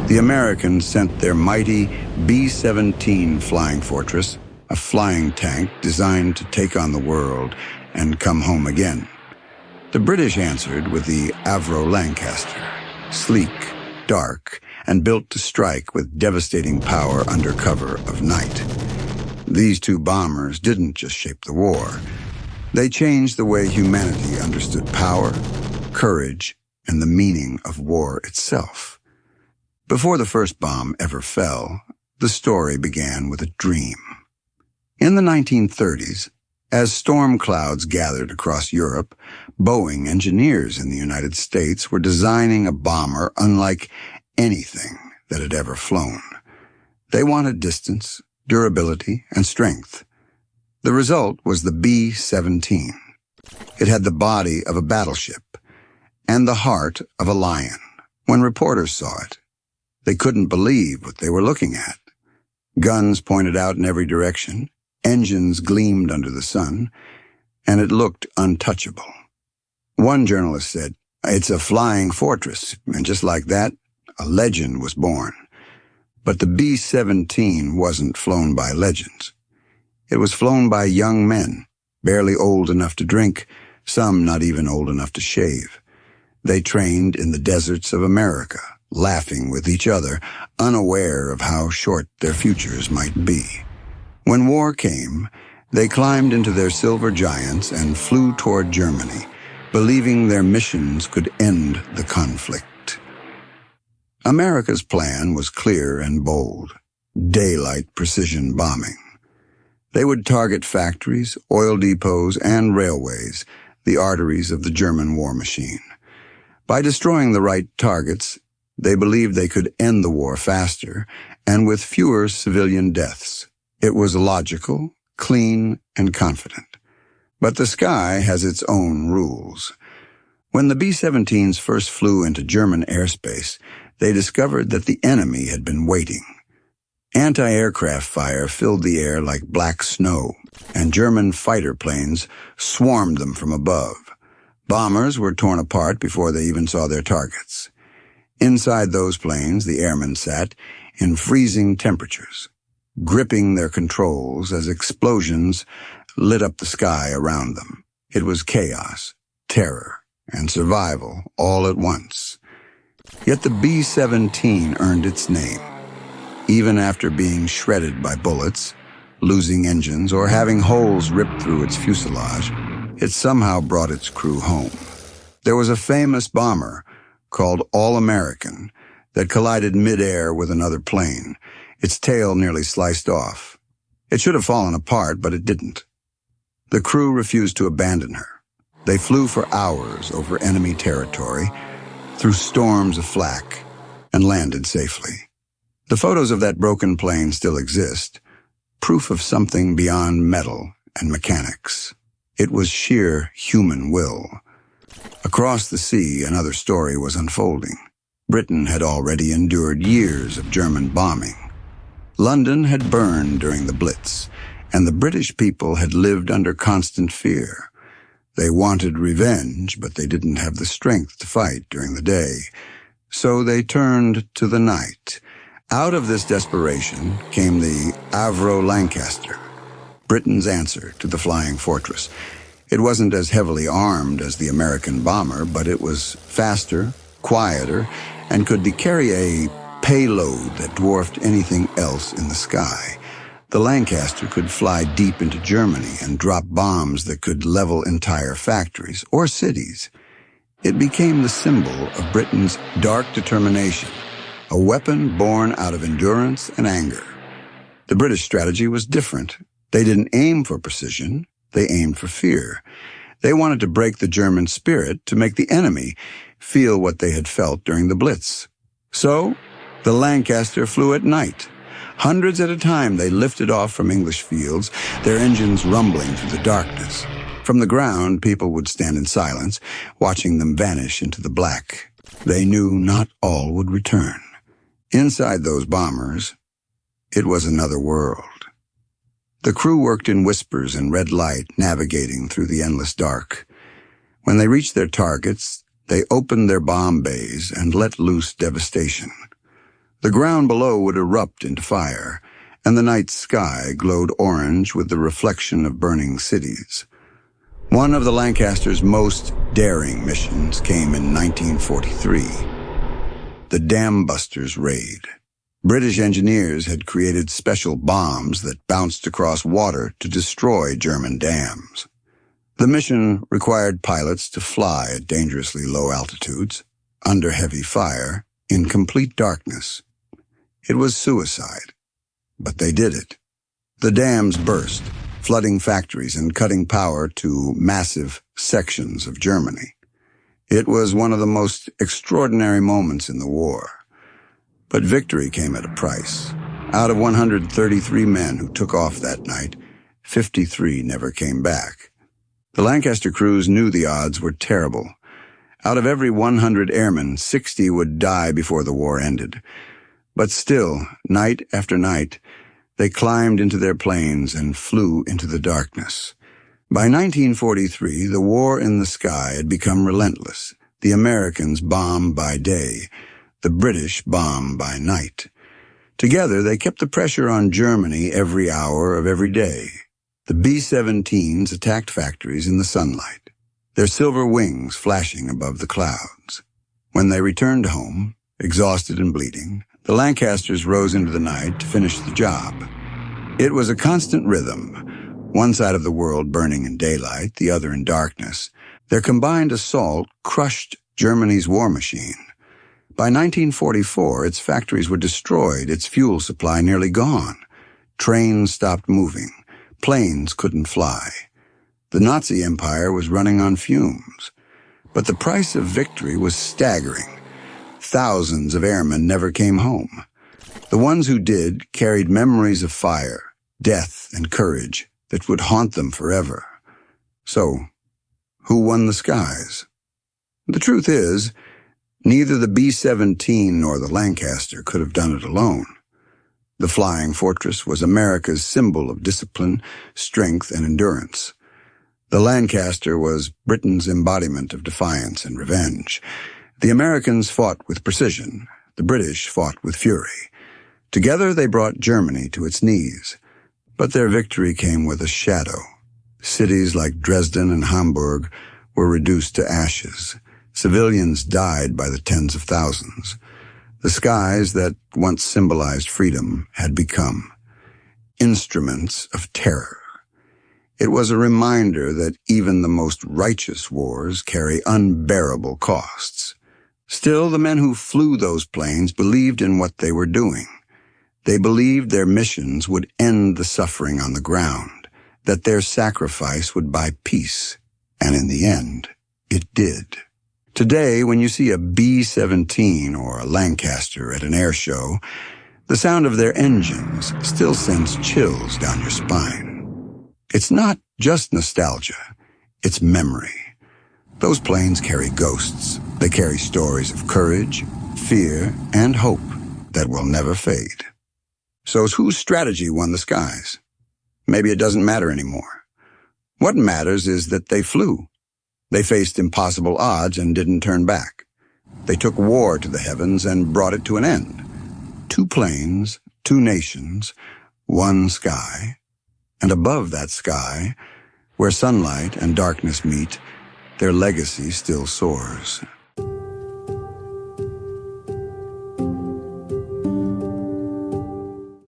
The Americans sent their mighty B-17 flying fortress, a flying tank designed to take on the world and come home again. The British answered with the Avro Lancaster, sleek, dark, and built to strike with devastating power under cover of night. These two bombers didn't just shape the war. They changed the way humanity understood power, courage, and the meaning of war itself. Before the first bomb ever fell, the story began with a dream. In the 1930s, as storm clouds gathered across Europe, Boeing engineers in the United States were designing a bomber unlike anything that had ever flown. They wanted distance, durability, and strength. The result was the B-17. It had the body of a battleship and the heart of a lion. When reporters saw it, they couldn't believe what they were looking at. Guns pointed out in every direction, engines gleamed under the sun, and it looked untouchable. One journalist said, "It's a flying fortress," and just like that, a legend was born. But the B-17 wasn't flown by legends. It was flown by young men, barely old enough to drink, some not even old enough to shave. They trained in the deserts of America, laughing with each other, unaware of how short their futures might be. When war came, they climbed into their silver giants and flew toward Germany, believing their missions could end the conflict. America's plan was clear and bold: daylight precision bombing. They would target factories, oil depots, and railways, the arteries of the German war machine. By destroying the right targets, they believed they could end the war faster and with fewer civilian deaths. It was logical, clean, and confident. But the sky has its own rules. When the B-17s first flew into German airspace, they discovered that the enemy had been waiting. Anti-aircraft fire filled the air like black snow, and German fighter planes swarmed them from above. Bombers were torn apart before they even saw their targets. Inside those planes, the airmen sat in freezing temperatures, gripping their controls as explosions lit up the sky around them. It was chaos, terror, and survival all at once. Yet the B-17 earned its name. Even after being shredded by bullets, losing engines, or having holes ripped through its fuselage, it somehow brought its crew home. There was a famous bomber called All-American that collided mid-air with another plane, its tail nearly sliced off. It should have fallen apart, but it didn't. The crew refused to abandon her. They flew for hours over enemy territory, through storms of flak, and landed safely. The photos of that broken plane still exist, proof of something beyond metal and mechanics. It was sheer human will. Across the sea, another story was unfolding. Britain had already endured years of German bombing. London had burned during the Blitz, and the British people had lived under constant fear. They wanted revenge, but they didn't have the strength to fight during the day. So they turned to the night. Out of this desperation came the Avro Lancaster, Britain's answer to the flying fortress. It wasn't as heavily armed as the American bomber, but it was faster, quieter, and could carry a payload that dwarfed anything else in the sky. The Lancaster could fly deep into Germany and drop bombs that could level entire factories or cities. It became the symbol of Britain's dark determination, a weapon born out of endurance and anger. The British strategy was different. They didn't aim for precision, they aimed for fear. They wanted to break the German spirit to make the enemy feel what they had felt during the Blitz. So, the Lancaster flew at night. Hundreds at a time they lifted off from English fields, their engines rumbling through the darkness. From the ground, people would stand in silence, watching them vanish into the black. They knew not all would return. Inside those bombers, it was another world. The crew worked in whispers in red light, navigating through the endless dark. When they reached their targets, they opened their bomb bays and let loose devastation. The ground below would erupt into fire, and the night sky glowed orange with the reflection of burning cities. One of the Lancasters' most daring missions came in 1943, the Dam Busters Raid. British engineers had created special bombs that bounced across water to destroy German dams. The mission required pilots to fly at dangerously low altitudes, under heavy fire, in complete darkness. It was suicide, but they did it. The dams burst, flooding factories and cutting power to massive sections of Germany. It was one of the most extraordinary moments in the war. But victory came at a price. Out of 133 men who took off that night, 53 never came back. The Lancaster crews knew the odds were terrible. Out of every 100 airmen, 60 would die before the war ended. But still, night after night, they climbed into their planes and flew into the darkness. By 1943, the war in the sky had become relentless. The Americans bombed by day, the British bombed by night. Together, they kept the pressure on Germany every hour of every day. The B-17s attacked factories in the sunlight, their silver wings flashing above the clouds. When they returned home, exhausted and bleeding, the Lancasters rose into the night to finish the job. It was a constant rhythm, one side of the world burning in daylight, the other in darkness. Their combined assault crushed Germany's war machine. By 1944, its factories were destroyed, its fuel supply nearly gone. Trains stopped moving. Planes couldn't fly. The Nazi Empire was running on fumes. But the price of victory was staggering. Thousands of airmen never came home. The ones who did carried memories of fire, death, and courage that would haunt them forever. So, who won the skies? The truth is, neither the B-17 nor the Lancaster could have done it alone. The Flying Fortress was America's symbol of discipline, strength, and endurance. The Lancaster was Britain's embodiment of defiance and revenge. The Americans fought with precision. The British fought with fury. Together they brought Germany to its knees. But their victory came with a shadow. Cities like Dresden and Hamburg were reduced to ashes. Civilians died by the tens of thousands. The skies that once symbolized freedom had become instruments of terror. It was a reminder that even the most righteous wars carry unbearable costs. Still, the men who flew those planes believed in what they were doing. They believed their missions would end the suffering on the ground, that their sacrifice would buy peace, and in the end, it did. Today, when you see a B-17 or a Lancaster at an air show, the sound of their engines still sends chills down your spine. It's not just nostalgia, it's memory. Those planes carry ghosts. They carry stories of courage, fear, and hope that will never fade. So whose strategy won the skies? Maybe it doesn't matter anymore. What matters is that they flew. They faced impossible odds and didn't turn back. They took war to the heavens and brought it to an end. 2 planes, 2 nations, 1 sky, and above that sky, where sunlight and darkness meet, their legacy still soars.